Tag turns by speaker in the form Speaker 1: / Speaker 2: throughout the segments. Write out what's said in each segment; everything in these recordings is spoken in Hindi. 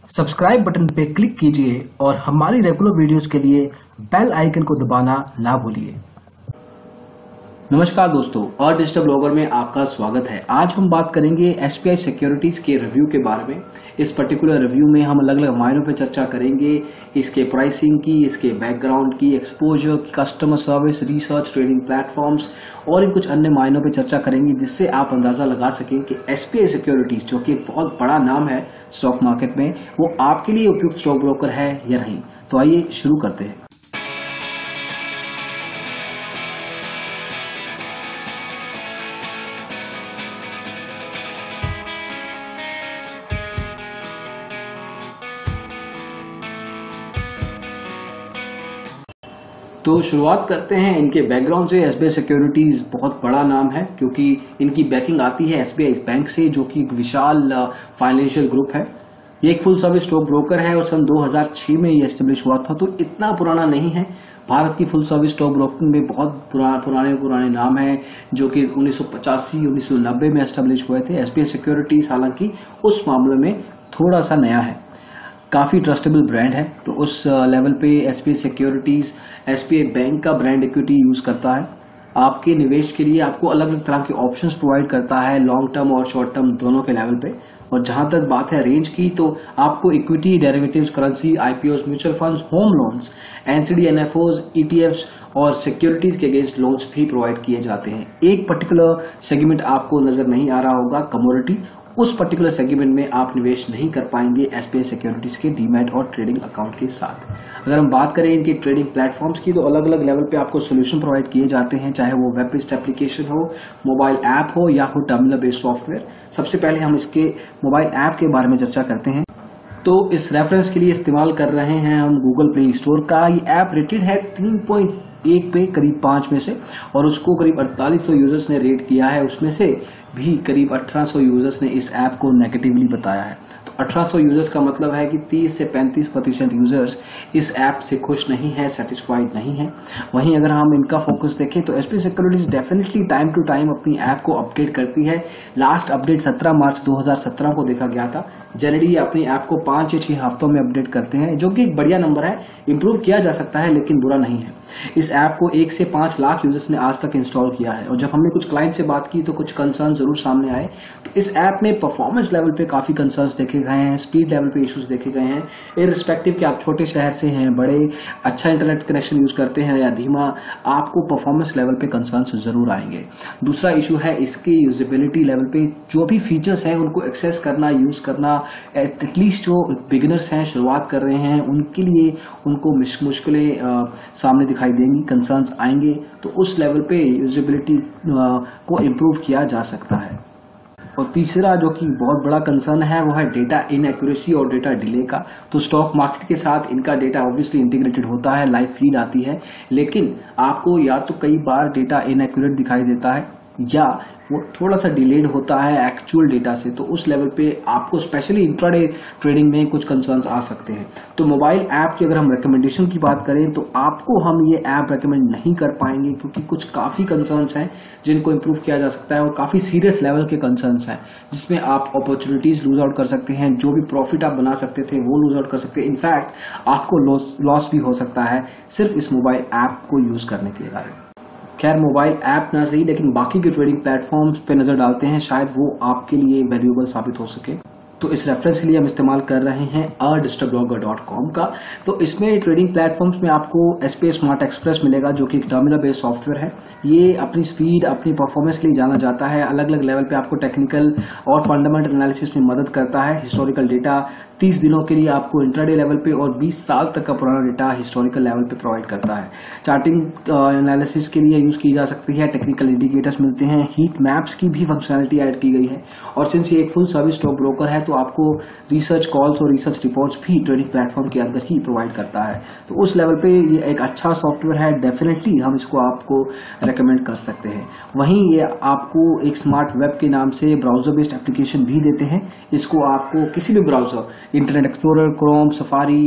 Speaker 1: सब्सक्राइब बटन पे क्लिक कीजिए और हमारी रेगुलर वीडियोस के लिए बेल आइकन को दबाना ना भूलिए। नमस्कार दोस्तों, और डिजिटल ब्लॉगर में आपका स्वागत है। आज हम बात करेंगे एसबीआई सिक्योरिटीज के रिव्यू के बारे में। इस पर्टिकुलर रिव्यू में हम अलग अलग मायनों पर चर्चा करेंगे, इसके प्राइसिंग की, इसके बैकग्राउंड की, exposure, customer service, research, trading platforms और कुछ अन्य मायनों पर चर्चा करेंगे, जिससे आप अंदाजा लगा सकें कि एसबीआई सिक्योरिटीज, जो कि एक बहुत बड़ा नाम है स्टॉक मार्केट में, वो आपके लिए उपयुक्त स्टॉक ब्रोकर है या नहीं। तो आइए शुरू करते हैं। तो शुरुआत करते हैं इनके बैकग्राउंड से। एसबीआई सिक्योरिटीज बहुत बड़ा नाम है क्योंकि इनकी बैकिंग आती है एसबीआई बैंक से, जो कि एक विशाल फाइनेंशियल ग्रुप है। ये एक फुल सर्विस स्टॉक ब्रोकर है और सन 2006 में ये एस्टेब्लिश हुआ था, तो इतना पुराना नहीं है। भारत की फुल सर्विस स्टॉक ब्रोकिंग में बहुत पुराने नाम हैं, जो कि 1985-1990 में एस्टेब्लिश हुए थे। एसबीआई सिक्योरिटीज हालांकि उस मामले में थोड़ा सा नया है, काफी ट्रस्टेबल ब्रांड है। तो उस लेवल पे एसबीआई सिक्योरिटीज एसबीआई बैंक का ब्रांड इक्विटी यूज करता है। आपके निवेश के लिए आपको अलग अलग तरह के ऑप्शंस प्रोवाइड करता है, लॉन्ग टर्म और शॉर्ट टर्म दोनों के लेवल पे। और जहां तक बात है रेंज की, तो आपको equity, derivatives, currency, IPOs, mutual funds, home loans, NCD, NFOs, ETFs और सिक्योरिटीज के अगेंस्ट लोन्स भी प्रोवाइड किए जाते हैं। एक पर्टिकुलर सेगमेंट आपको नजर नहीं आ रहा होगा, कमोडिटी। उस पर्टिकुलर सेगमेंट में आप निवेश नहीं कर पाएंगे एसबीआई सिक्योरिटीज के डीमैट और ट्रेडिंग अकाउंट के साथ। अगर हम बात करें इनके ट्रेडिंग प्लेटफॉर्म्स की, तो अलग अलग लेवल पे आपको सोल्यूशन प्रोवाइड किए जाते हैं, चाहे वो वेब बेस्ड एप्लीकेशन हो, मोबाइल ऐप हो या हो टर्मिनल बेस्ड सॉफ्टवेयर। सबसे पहले हम इसके मोबाइल ऐप के बारे में चर्चा करते हैं। तो इस रेफरेंस के लिए इस्तेमाल कर रहे हैं हम गूगल प्ले स्टोर का। ये ऐप रेटेड है 3.1 पे, करीब 5 में से, और उसको करीब 4800 यूजर्स ने रेट किया है। उसमें से भी करीब 1800 यूजर्स ने इस ऐप को नेगेटिवली बताया है। तो 1800 यूजर्स का मतलब है कि 30 से 35% यूजर्स इस ऐप से खुश नहीं है, सेटिस्फाइड नहीं है। वहीं अगर हम इनका फोकस देखें तो SBI securities definitely time to time अपनी ऐप को अपडेट करती है। लास्ट अपडेट 17 मार्च 2017 को देखा गया था। जनरली अपनी ऐप को 5 या 6 हफ्तों में अपडेट करते हैं, जो कि एक बढ़िया नंबर है। इंप्रूव किया जा सकता है लेकिन बुरा नहीं है। इस ऐप को 1 से 5 लाख यूजर्स ने आज तक इंस्टॉल किया है। और जब हमने कुछ क्लाइंट से बात की तो कुछ कंसर्न जरूर सामने आए। तो इस ऐप में परफॉर्मेंस लेवल पे काफी कंसर्न्स देखे गए हैं, स्पीड लेवल पे इश्यूज देखे गए हैं। इररिस्पेक्टिव कि आप छोटे शहर से हैं, बड़े अच्छा इंटरनेट कनेक्शन यूज करते हैं या धीमा, आपको परफॉर्मेंस लेवल पे कंसर्न्स जरूर आएंगे। दूसरा इशू है इसकी यूजेबिलिटी लेवल पे। जो भी फीचर्स हैं उनको एक्सेस करना, यूज करना, एटलीस्ट जो बिगिनर्स हैं, शुरुआत कर रहे हैं, उनके लिए उनको मुश्किलें सामने दिखाई देंगी, कंसर्न्स आएंगे। तो उस लेवल पे यूजेबिलिटी को इम्प्रूव किया जा सकता है। और तीसरा जो कि बहुत बड़ा कंसर्न है वो है डेटा इनएक्यूरेसी और डेटा डिले का। तो स्टॉक मार्केट के साथ इनका डेटा ऑब्वियसली इंटीग्रेटेड होता है, लाइव फीड आती है, लेकिन आपको या तो कई बार डेटा इनएक्यूरेट दिखाई देता है या वो थोड़ा सा डिलेड होता है एक्चुअल डेटा से। तो उस लेवल पे आपको स्पेशली इंट्राडे ट्रेडिंग में कुछ कंसर्न्स आ सकते हैं। तो मोबाइल ऐप की अगर हम रिकमेंडेशन की बात करें तो आपको हम ये ऐप रेकमेंड नहीं कर पाएंगे, क्योंकि कुछ काफी कंसर्न्स हैं जिनको इंप्रूव किया जा सकता है और काफी सीरियस लेवल के कंसर्न्स हैं, जिसमें आप अपॉर्चुनिटीज लूज आउट कर सकते हैं। जो भी प्रॉफिट आप बना सकते थे वो लूज आउट कर सकते हैं। इनफैक्ट आपको लॉस भी हो सकता है सिर्फ इस मोबाइल ऐप को यूज करने के कारण। खैर, मोबाइल ऐप ना सही, लेकिन बाकी के ट्रेडिंग प्लेटफॉर्म्स पे नजर डालते हैं, शायद वो आपके लिए वैल्यूएबल साबित हो सके। तो इस रेफरेंस के लिए हम इस्तेमाल कर रहे हैं digitalblogger.com का। तो इसमें ट्रेडिंग प्लेटफॉर्म्स में आपको एसबीआई स्मार्ट एक्सप्रेस मिलेगा, जो कि एक टर्मिनल बेस्ड सॉफ्टवेयर है। ये अपनी स्पीड, अपनी परफॉर्मेंस के लिए जाना जाता है। अलग अलग लेवल पे आपको टेक्निकल और फंडामेंटल एनालिसिस में मदद करता है। हिस्टोरिकल डेटा 30 दिनों के लिए आपको इंट्राडे लेवल पे और 20 साल तक का पुराना डेटा हिस्टोरिकल लेवल पे प्रोवाइड करता है। चार्टिंग एनालिसिस के लिए यूज की जा सकती है, टेक्निकल इंडिकेटर्स मिलते हैं, हीट मैप्स की भी फंक्शनलिटी ऐड की गई है। और सिंस ये एक फुल सर्विस स्टॉक ब्रोकर है तो आपको रिसर्च कॉल्स और रिसर्च रिपोर्ट्स भी ट्रेडिंग प्लेटफॉर्म के अंदर ही प्रोवाइड करता है। तो उस लेवल पे ये एक अच्छा सॉफ्टवेयर है। डेफिनेटली हम इसको आपको रेकमेंड कर सकते हैं। वहीं ये आपको एक स्मार्ट वेब के नाम से ब्राउजर बेस्ड एप्लीकेशन भी देते हैं। इसको आपको किसी भी browser, internet explorer, Chrome, safari,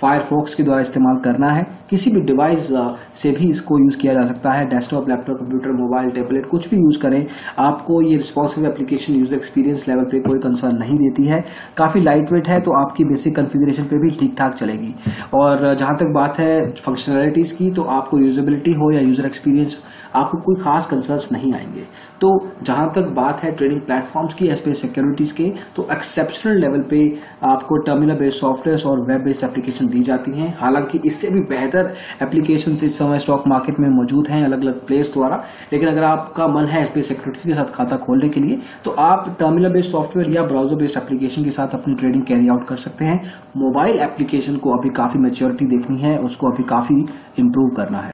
Speaker 1: Firefox के द्वारा इस्तेमाल करना है। किसी भी डिवाइस से भी इसको यूज किया जा सकता है। Desktop, laptop, computer, mobile, tablet, कुछ भी यूज करें, आपको ये responsive application user experience level पे कोई कंसर्न नहीं देती है। काफी लाइट वेट है, तो आपकी बेसिक कॉन्फ़िगरेशन पे भी ठीक ठाक चलेगी। और जहां तक बात है फंक्शनैलिटीज की, तो आपको यूजेबिलिटी हो या यूजर एक्सपीरियंस, आपको कोई खास कंसर्न्स नहीं आएंगे। तो जहां तक बात है ट्रेडिंग प्लेटफॉर्म्स की, एसबीआई सिक्योरिटीज के, तो एक्सेप्शनल लेवल पे आपको टर्मिनल बेस्ड सॉफ्टवेयर और वेब बेस्ड एप्लीकेशन दी जाती हैं। हालांकि इससे भी बेहतर एप्लीकेशन इस समय स्टॉक मार्केट में मौजूद हैं अलग अलग प्लेयर्स द्वारा। लेकिन अगर आपका मन है एसबीआई सिक्योरिटीज के साथ खाता खोलने के लिए, तो आप टर्मिनल बेस्ड सॉफ्टवेयर या ब्राउजर बेस्ड एप्लीकेशन के साथ अपनी ट्रेडिंग कैरी आउट कर सकते हैं। मोबाइल एप्लीकेशन को अभी काफी मैच्योरिटी देखनी है, उसको अभी काफी इंप्रूव करना है।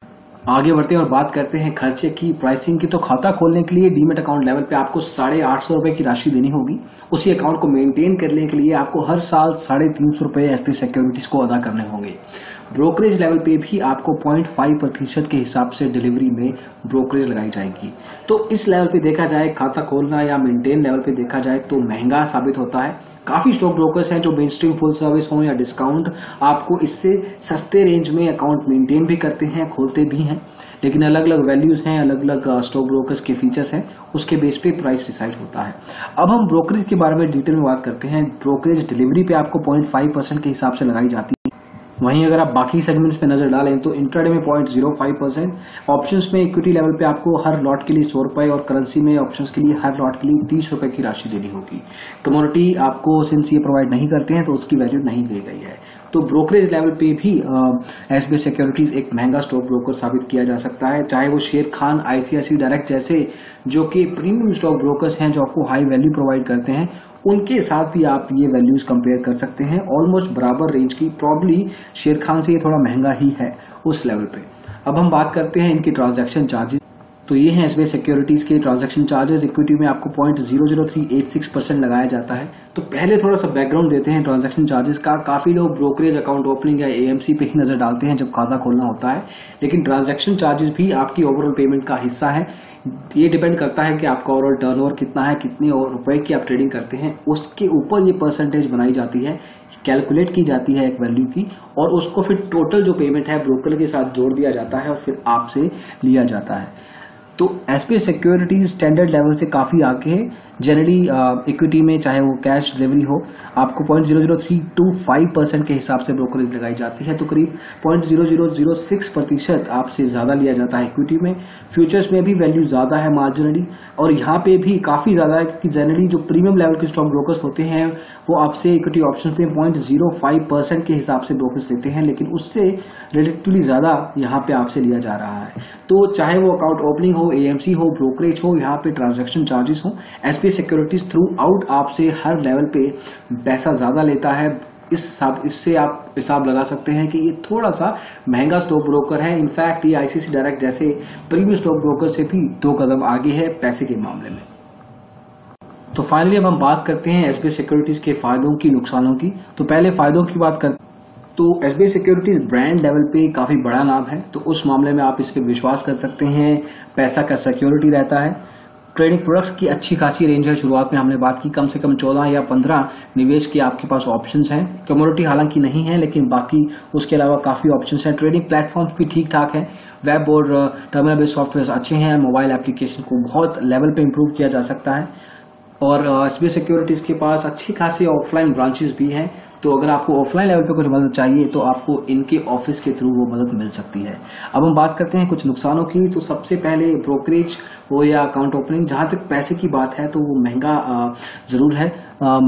Speaker 1: आगे बढ़ते हैं और बात करते हैं खर्चे की, प्राइसिंग की। तो खाता खोलने के लिए डीमेट अकाउंट लेवल पे आपको 850 रुपए की राशि देनी होगी। उसी अकाउंट को मेंटेन करने के लिए आपको हर साल 350 रुपए एसबीआई सिक्योरिटीज को अदा करने होंगे। ब्रोकरेज लेवल पे भी आपको 0.5% के हिसाब से डिलीवरी में ब्रोकरेज लगाई जाएगी। तो इस लेवल पे देखा जाए, खाता खोलना या मेंटेन लेवल पे देखा जाए तो महंगा साबित होता है। काफी स्टॉक ब्रोकर्स हैं जो मेन स्ट्रीम फुल सर्विस हो या डिस्काउंट, आपको इससे सस्ते रेंज में अकाउंट मेंटेन भी करते हैं, खोलते भी हैं। लेकिन अलग अलग वैल्यूज हैं, अलग अलग स्टॉक ब्रोकर्स के फीचर्स हैं, उसके बेस पे प्राइस डिसाइड होता है। अब हम ब्रोकरेज के बारे में डिटेल में बात करते हैं। ब्रोकरेज डिलीवरी पे आपको 0.5% के हिसाब से लगाई जाती है। वहीं अगर आप बाकी सेगमेंट्स पे नजर डालें तो इंट्राडे में 0.05%, ऑप्शंस में इक्विटी लेवल पे आपको हर लॉट के लिए 100 रुपए और करेंसी में ऑप्शंस के लिए हर लॉट के लिए 30 रुपए की राशि देनी होगी। कमोडिटी आपको सिंस ये प्रोवाइड नहीं करते हैं तो उसकी वैल्यू नहीं दी गई है। तो ब्रोकरेज लेवल पे भी एसबीआई सिक्योरिटीज एक महंगा स्टॉक ब्रोकर साबित किया जा सकता है, चाहे वो शेर खान, आईसीआईसी डायरेक्ट जैसे जो कि प्रीमियम स्टॉक ब्रोकर्स हैं जो आपको हाई वैल्यू प्रोवाइड करते हैं, उनके साथ भी आप ये वैल्यूज कंपेयर कर सकते हैं। ऑलमोस्ट बराबर रेंज की, प्रॉब्ली शेर खान से ये थोड़ा महंगा ही है उस लेवल पे। अब हम बात करते हैं इनके ट्रांजैक्शन चार्जेस। तो ये है एसबीआई सिक्योरिटीज के ट्रांजैक्शन चार्जेस। इक्विटी में आपको 0.00386% लगाया जाता है। तो पहले थोड़ा सा बैकग्राउंड देते हैं ट्रांजैक्शन चार्जेस का। काफी लोग ब्रोकरेज, अकाउंट ओपनिंग या एएमसी पे ही नजर डालते हैं जब खाता खोलना होता है, लेकिन ट्रांजैक्शन चार्जेस भी आपकी ओवरऑल पेमेंट का हिस्सा है। ये डिपेंड करता है कि आपका ओवरऑल टर्नओवर कितना है, कितने रुपए की आप ट्रेडिंग करते हैं, उसके ऊपर ये परसेंटेज बनाई जाती है, कैलकुलेट की जाती है एक वैल्यू की, और उसको फिर टोटल जो पेमेंट है ब्रोकर के साथ जोड़ दिया जाता है और फिर आपसे लिया जाता है। तो एसबीआई सिक्योरिटीज स्टैंडर्ड लेवल से काफी आगे है। जनरली इक्विटी में चाहे वो कैश डिलीवरी हो, आपको 0.00325% के हिसाब से ब्रोकरेज लगाई जाती है। तो करीब 0.0006% आपसे ज्यादा लिया जाता है इक्विटी में। फ्यूचर्स में भी वैल्यू ज्यादा है मार्जिनली, और यहाँ पे भी काफी ज्यादा है क्योंकि जनरली जो प्रीमियम लेवल के स्टॉक ब्रोकर्स होते हैं वो आपसे इक्विटी ऑप्शन पे 0.05% के हिसाब से ब्रोकरेज लेते हैं, लेकिन उससे रिलेटिवली ज्यादा यहाँ पे आपसे लिया जा रहा है। तो चाहे वो अकाउंट ओपनिंग हो, एएमसी हो, ब्रोकरेज हो, यहाँ पे ट्रांजैक्शन चार्जेस हो, एसबीआई सिक्योरिटीज थ्रू आउट आपसे हर लेवल पे पैसा ज्यादा लेता है। इससे आप हिसाब लगा सकते हैं कि ये थोड़ा सा महंगा स्टॉक ब्रोकर है। इनफैक्ट ये आईसीआईसी डायरेक्ट जैसे प्रीमियम स्टॉक ब्रोकर से भी 2 कदम आगे है पैसे के मामले में। तो फाइनली अब हम बात करते हैं एसबीआई सिक्योरिटीज के फायदों की, नुकसानों की। तो पहले फायदों की बात करते तो एसबीआई सिक्योरिटीज ब्रांड लेवल पे काफी बड़ा नाम है, तो उस मामले में आप इस पे विश्वास कर सकते हैं। पैसा का सिक्योरिटी रहता है। ट्रेडिंग प्रोडक्ट्स की अच्छी खासी रेंज है। शुरुआत में हमने बात की कम से कम 14 या 15 निवेश के आपके पास ऑप्शंस हैं। कमोडिटी हालांकि नहीं है, लेकिन बाकी उसके अलावा काफी ऑप्शंस हैं। ट्रेडिंग प्लेटफॉर्म्स भी ठीक ठाक है। वेब और टर्मिनल बेस्ड सॉफ्टवेयर अच्छे हैं। मोबाइल एप्लीकेशन को बहुत लेवल पे इंप्रूव किया जा सकता है। और एसबीआई सिक्योरिटीज के पास अच्छी खासी ऑफलाइन ब्रांचेस भी हैं। तो अगर आपको ऑफलाइन लेवल पे कुछ मदद चाहिए तो आपको इनके ऑफिस के थ्रू वो मदद मिल सकती है। अब हम बात करते हैं कुछ नुकसानों की। तो सबसे पहले ब्रोकरेज हो या अकाउंट ओपनिंग, जहां तक पैसे की बात है तो वो महंगा जरूर है।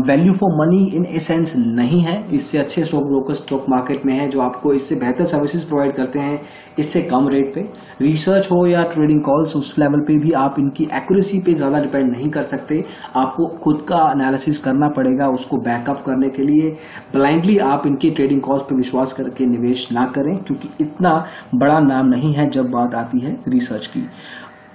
Speaker 1: Value for money in a sense नहीं है। इससे अच्छे स्टॉक ब्रोकर स्टॉक मार्केट में है जो आपको इससे बेहतर सर्विसेज प्रोवाइड करते हैं इससे कम रेट पे। रिसर्च हो या ट्रेडिंग कॉल्स, उस लेवल पे भी आप इनकी एक्यूरेसी पे ज्यादा डिपेंड नहीं कर सकते। आपको खुद का एनालिसिस करना पड़ेगा उसको बैकअप करने के लिए। ब्लाइंडली आप इनकी ट्रेडिंग कॉल्स पे विश्वास करके निवेश ना करें, क्योंकि इतना बड़ा नाम नहीं है जब बात आती है रिसर्च की।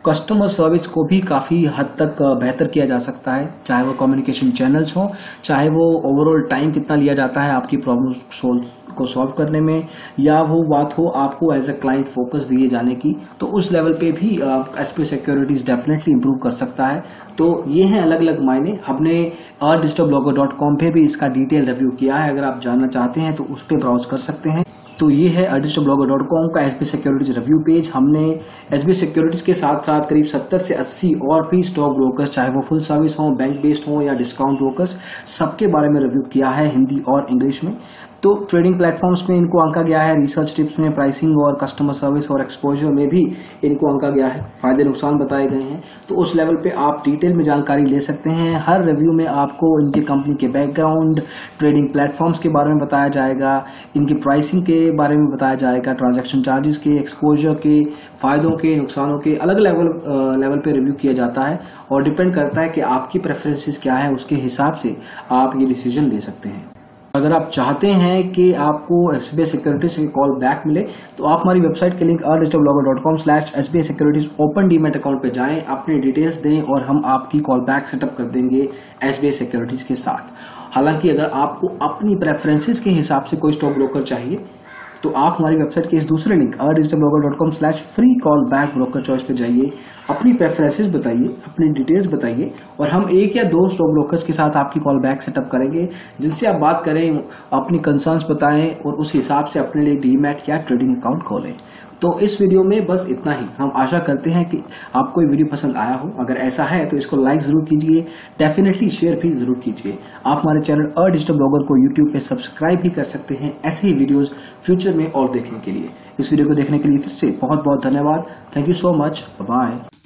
Speaker 1: कस्टमर सर्विस को भी काफी हद तक बेहतर किया जा सकता है, चाहे वो कम्युनिकेशन चैनल्स हो, चाहे वो ओवरऑल टाइम कितना लिया जाता है आपकी प्रॉब्लम सोल्व को सॉल्व करने में, या वो बात हो आपको एज अ क्लाइंट फोकस दिए जाने की, तो उस लेवल पे भी एसबीआई सिक्योरिटीज डेफिनेटली इंप्रूव कर सकता है। तो ये हैं अलग अलग मायने। हमने digitalblogger.com पे भी इसका डिटेल रिव्यू किया है, अगर आप जानना चाहते हैं तो उस पर ब्राउज कर सकते हैं। तो ये है digitalblogger.com का एसबीआई सिक्योरिटीज रिव्यू पेज। हमने एसबीआई सिक्योरिटीज के साथ साथ करीब 70 से 80 और भी स्टॉक ब्रोकर्स, चाहे वो फुल सर्विस हो, बैंक बेस्ड हो या डिस्काउंट ब्रोकर्स, सबके बारे में रिव्यू किया है हिंदी और इंग्लिश में। तो ट्रेडिंग प्लेटफॉर्म्स में इनको आंका गया है, रिसर्च टिप्स में, प्राइसिंग और कस्टमर सर्विस और एक्सपोजर में भी इनको आंका गया है, फायदे नुकसान बताए गए हैं। तो उस लेवल पे आप डिटेल में जानकारी ले सकते हैं। हर रिव्यू में आपको इनके कंपनी के बैकग्राउंड, ट्रेडिंग प्लेटफॉर्म्स के बारे में बताया जाएगा, इनकी प्राइसिंग के बारे में बताया जाएगा, ट्रांजैक्शन चार्जेस के, एक्सपोजर के, फायदों के, नुकसानों के, अलग लेवल पे रिव्यू किया जाता है। और डिपेंड करता है कि आपकी प्रेफरेंसेस क्या है, उसके हिसाब से आप ये डिसीजन ले सकते हैं। अगर आप चाहते हैं कि आपको एसबीआई सिक्योरिटीज से कॉल बैक मिले, तो आप हमारी वेबसाइट के link digitalblogger.com/SBI securities open demat account पे जाएं, अपनी डिटेल्स दें और हम आपकी कॉल बैक सेटअप कर देंगे एसबीआई सिक्योरिटीज के साथ। हालांकि अगर आपको अपनी प्रेफरेंसेस के हिसाब से कोई स्टॉक ब्रोकर चाहिए, तो आप हमारी वेबसाइट के इस दूसरे link digitalblogger.com/free call back broker choice पे जाइए, अपनी प्रेफरेंसेस बताइए, अपनी डिटेल्स बताइए और हम 1 या 2 स्टॉक ब्रोकर्स के साथ आपकी कॉल बैक सेटअप करेंगे, जिनसे आप बात करें, अपनी कंसर्न्स बताएं और उस हिसाब से अपने लिए डीमैट या ट्रेडिंग अकाउंट खोलें। तो इस वीडियो में बस इतना ही। हम आशा करते हैं कि आपको ये वीडियो पसंद आया हो। अगर ऐसा है तो इसको लाइक जरूर कीजिए, डेफिनेटली शेयर भी जरूर कीजिए। आप हमारे चैनल डिजिटल ब्लॉगर को यूट्यूब पे सब्सक्राइब भी कर सकते हैं ऐसे ही वीडियोस फ्यूचर में और देखने के लिए। इस वीडियो को देखने के लिए फिर से बहुत बहुत धन्यवाद। Thank you so much. Bye.